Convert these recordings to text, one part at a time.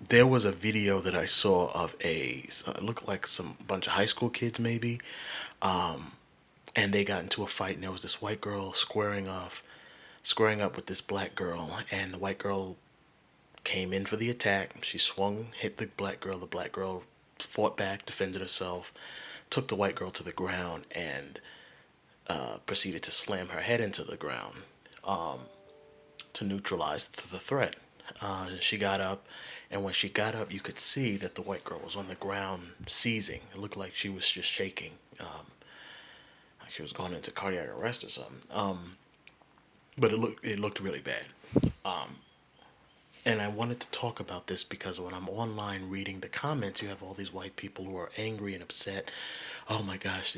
There was a video that I saw of it looked like some bunch of high school kids maybe, and they got into a fight, and there was this white girl squaring up with this black girl, and the white girl came in for the attack. She swung, hit the black girl. The black girl fought back, defended herself, took the white girl to the ground, and proceeded to slam her head into the ground to neutralize the threat. She got up, and when she got up, you could see that the white girl was on the ground seizing. It looked like she was just shaking, like she was going into cardiac arrest or something. But it looked really bad. And I wanted to talk about this because when I'm online reading the comments, you have all these white people who are angry and upset. Oh my gosh,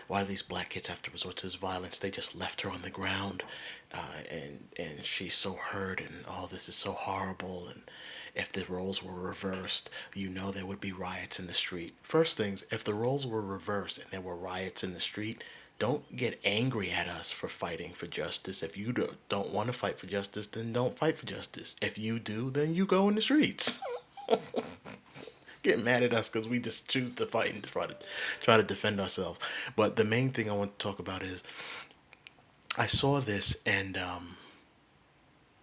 why do these black kids have to resort to this violence? They just left her on the ground, and she's so hurt, and all this is so horrible. And if the roles were reversed, there would be riots in the street. First things, if the roles were reversed and there were riots in the street, don't get angry at us for fighting for justice. If you don't want to fight for justice, then don't fight for justice. If you do, then you go in the streets. Get mad at us because we just choose to fight and try to defend ourselves. But the main thing I want to talk about is I saw this, and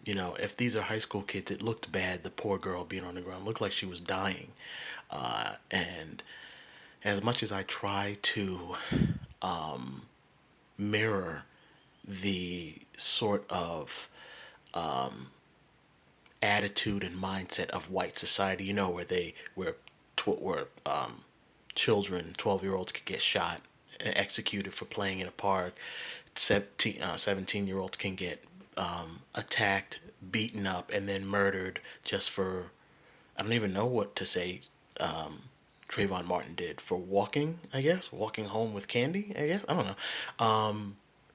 if these are high school kids, it looked bad. The poor girl being on the ground looked like she was dying, and as much as I try to mirror the sort of attitude and mindset of white society, where children, 12-year-olds could get shot and executed for playing in a park. 17-year-olds can get attacked, beaten up, and then murdered just for, I don't even know what to say. Trayvon Martin did for walking, I guess, walking home with candy, I guess, I don't know.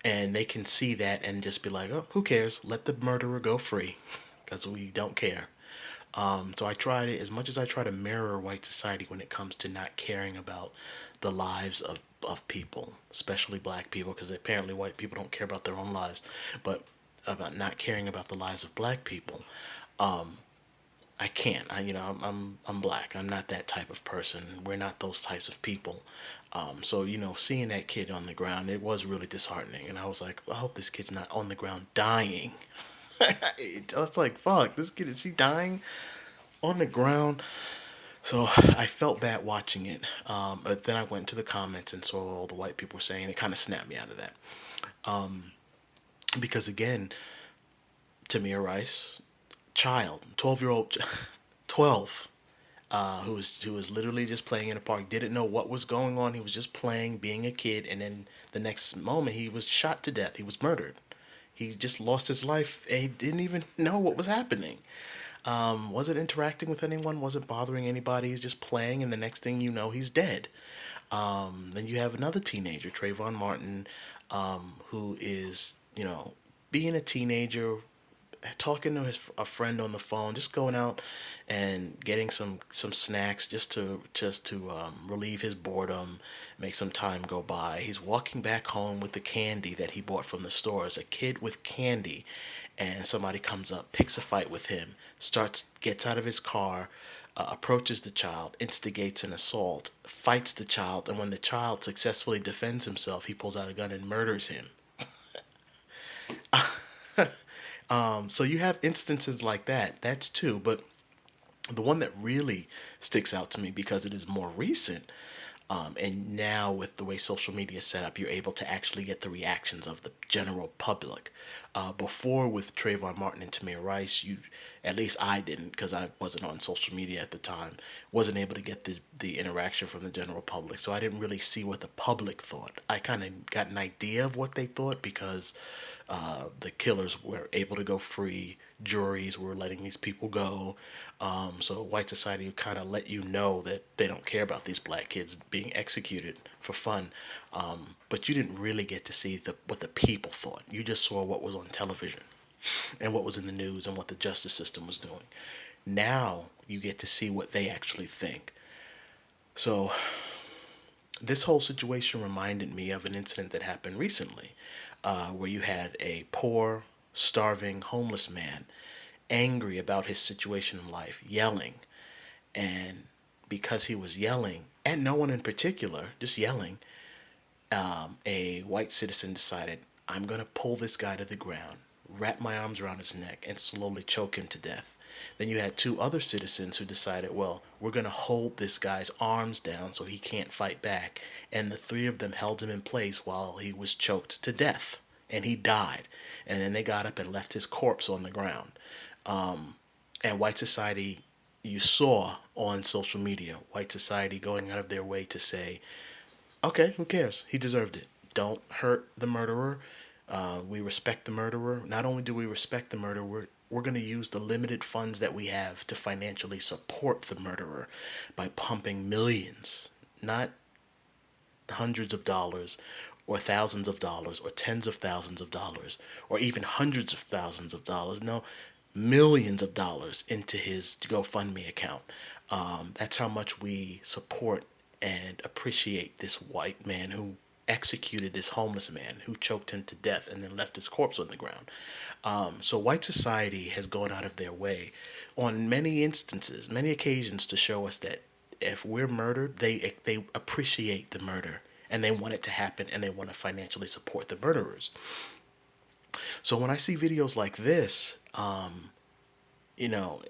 And they can see that and just be like, oh, who cares? Let the murderer go free, because we don't care. So I tried it as much as I try to mirror white society when it comes to not caring about the lives of people, especially black people, because apparently white people don't care about their own lives, but about not caring about the lives of black people. I can't. I'm black. I'm not that type of person. We're not those types of people. So seeing that kid on the ground, it was really disheartening, and I was like, I hope this kid's not on the ground dying. I was like, fuck, this kid, is she dying on the ground? So I felt bad watching it. But then I went to the comments and saw all the white people were saying. It kind of snapped me out of that. Because again, Tamir Rice, child, 12-year-old, 12, who was literally just playing in a park, didn't know what was going on. He was just playing, being a kid, and then the next moment he was shot to death. He was murdered. He just lost his life, and he didn't even know what was happening. Wasn't interacting with anyone, wasn't bothering anybody. He's just playing, and the next thing you know, he's dead. Then you have another teenager, Trayvon Martin, who is, being a teenager, talking to a friend on the phone, just going out and getting some snacks just to relieve his boredom, make some time go by. He's walking back home with the candy that he bought from the store as a kid with candy, and somebody comes up, picks a fight with him, gets out of his car, approaches the child, instigates an assault, fights the child, and when the child successfully defends himself, he pulls out a gun and murders him. So you have instances like that. That's two, but the one that really sticks out to me because it is more recent, and now with the way social media is set up, you're able to actually get the reactions of the general public. Before with Trayvon Martin and Tamir Rice, at least I didn't, because I wasn't on social media at the time, wasn't able to get the interaction from the general public. So I didn't really see what the public thought. I kind of got an idea of what they thought because the killers were able to go free. Juries were letting these people go. So white society kind of let you know that they don't care about these black kids being executed for fun. But you didn't really get to see what the people thought. You just saw what was on television and what was in the news and what the justice system was doing. Now you get to see what they actually think. So this whole situation reminded me of an incident that happened recently, where you had a poor, starving, homeless man angry about his situation in life, yelling. And because he was yelling, and no one in particular, just yelling, a white citizen decided, I'm going to pull this guy to the ground, wrap my arms around his neck, and slowly choke him to death. Then you had two other citizens who decided, well, we're going to hold this guy's arms down so he can't fight back. And the three of them held him in place while he was choked to death. And he died. And then they got up and left his corpse on the ground. And white society, you saw on social media, white society going out of their way to say, okay, who cares? He deserved it. Don't hurt the murderer. We respect the murderer. Not only do we respect the murderer, we're going to use the limited funds that we have to financially support the murderer by pumping millions, not hundreds of dollars or thousands of dollars or tens of thousands of dollars or even hundreds of thousands of dollars. No, millions of dollars into his GoFundMe account. That's how much we support and appreciate this white man who executed this homeless man who choked him to death and then left his corpse on the ground. So white society has gone out of their way on many instances, many occasions to show us that if we're murdered, they appreciate the murder and they want it to happen and they want to financially support the murderers. So when I see videos like this, you know,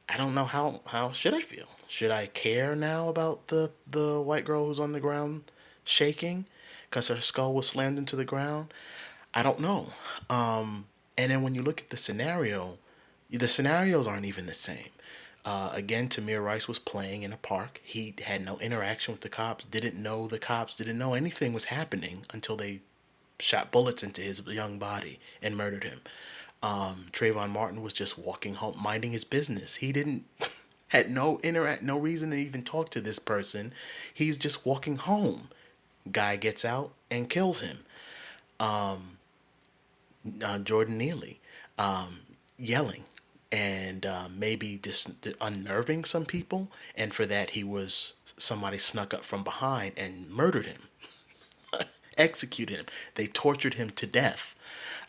I don't know how should I feel? Should I care now about the white girl who's on the ground shaking because her skull was slammed into the ground? I don't know. And then when you look at the scenarios aren't even the same. Again, Tamir Rice was playing in a park. He had no interaction with the cops, didn't know the cops, didn't know anything was happening until they shot bullets into his young body and murdered him. Trayvon Martin was just walking home, minding his business. He didn't had no reason to even talk to this person. He's just walking home. Guy gets out and kills him. Jordan Neely, yelling and maybe just unnerving some people, and for that somebody snuck up from behind and murdered him, executed him. They tortured him to death.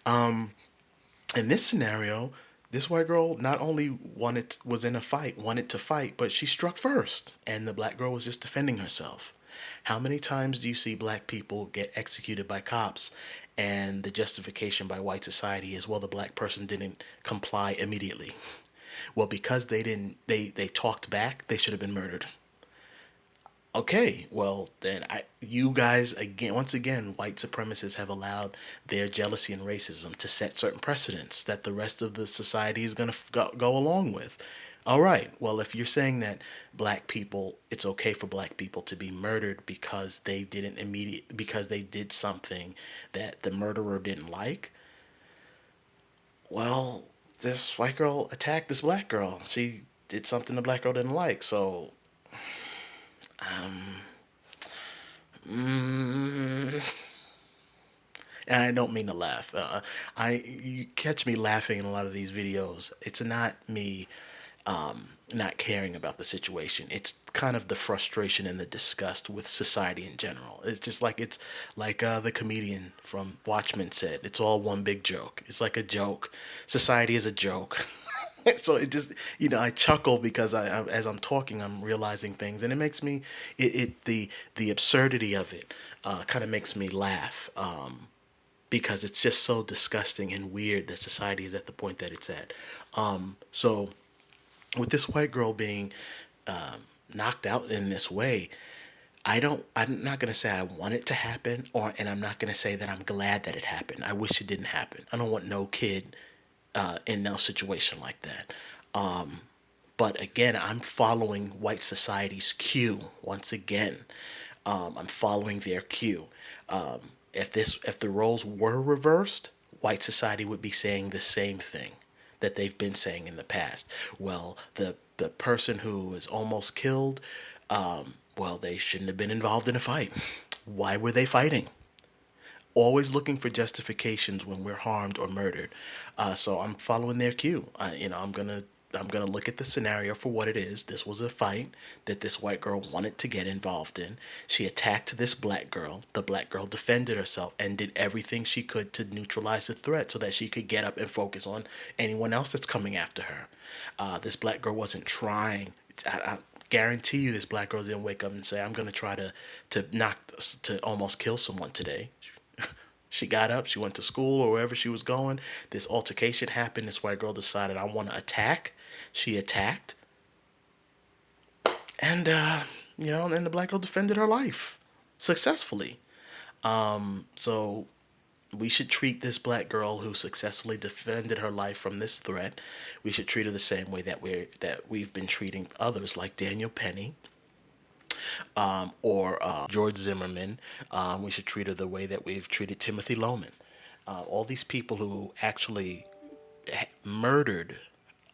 In this scenario, this white girl not only was in a fight, wanted to fight, but she struck first, and the black girl was just defending herself. How many times do you see black people get executed by cops, and the justification by white society is, well, the black person didn't comply immediately. Well, because they talked back, they should have been murdered. Okay, well then you guys again, once again, white supremacists have allowed their jealousy and racism to set certain precedents that the rest of the society is going to go along with. All right, well, if you're saying that it's okay for black people to be murdered because because they did something that the murderer didn't like, well, this white girl attacked this black girl. She did something the black girl didn't like, so and I don't mean to laugh. You catch me laughing in a lot of these videos. It's not me not caring about the situation. It's kind of the frustration and the disgust with society in general. It's like the comedian from Watchmen said. It's all one big joke. It's like a joke. Society is a joke. So it just, I chuckle because as I'm talking, I'm realizing things, and it makes me the absurdity of it kind of makes me laugh, because it's just so disgusting and weird that society is at the point that it's at. So with this white girl being knocked out in this way, I'm not gonna say I want it to happen, and I'm not gonna say that I'm glad that it happened. I wish it didn't happen. I don't want no kid in no situation like that. But again, I'm following white society's cue once again. I'm following their cue. If the roles were reversed, white society would be saying the same thing that they've been saying in the past. Well, the person who was almost killed, well, they shouldn't have been involved in a fight. Why were they fighting? Always looking for justifications when we're harmed or murdered. So I'm following their cue. I'm gonna look at the scenario for what it is. This was a fight that this white girl wanted to get involved in. She attacked this black girl. The black girl defended herself and did everything she could to neutralize the threat so that she could get up and focus on anyone else that's coming after her. This black girl wasn't trying I guarantee you, this black girl didn't wake up and say, "I'm gonna try to almost kill someone today." She got up, she went to school or wherever she was going. This altercation happened. This white girl decided, I want to attack. She attacked, and then the black girl defended her life successfully. So we should treat this black girl who successfully defended her life from this threat. We should treat her the same way that we've been treating others, like Daniel Penny, or George Zimmerman. We should treat her the way that we've treated Timothy Loman. All these people who actually murdered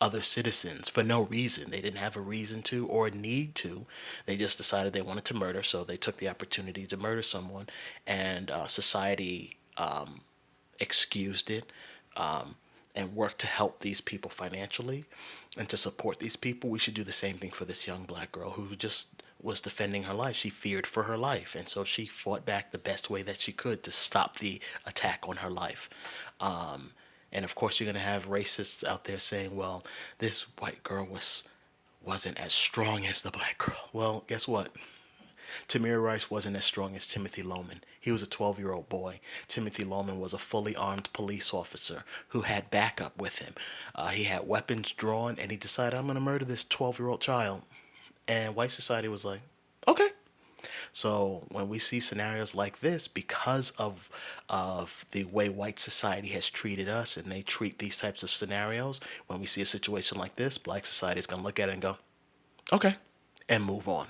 other citizens for no reason. They didn't have a reason to or a need to. They just decided they wanted to murder, so they took the opportunity to murder someone, and society excused it, and worked to help these people financially and to support these people. We should do the same thing for this young black girl who just was defending her life. She feared for her life, and so she fought back the best way that she could to stop the attack on her life. And of course, you're gonna have racists out there saying, "Well, this white girl wasn't as strong as the black girl." Well, guess what? Tamir Rice wasn't as strong as Timothy Loman. He was a 12-year-old boy. Timothy Loman was a fully armed police officer who had backup with him. He had weapons drawn, and he decided, I'm going to murder this 12-year-old child. And white society was like, okay. So when we see scenarios like this, because of the way white society has treated us, and they treat these types of scenarios, when we see a situation like this, black society is going to look at it and go, okay, and move on.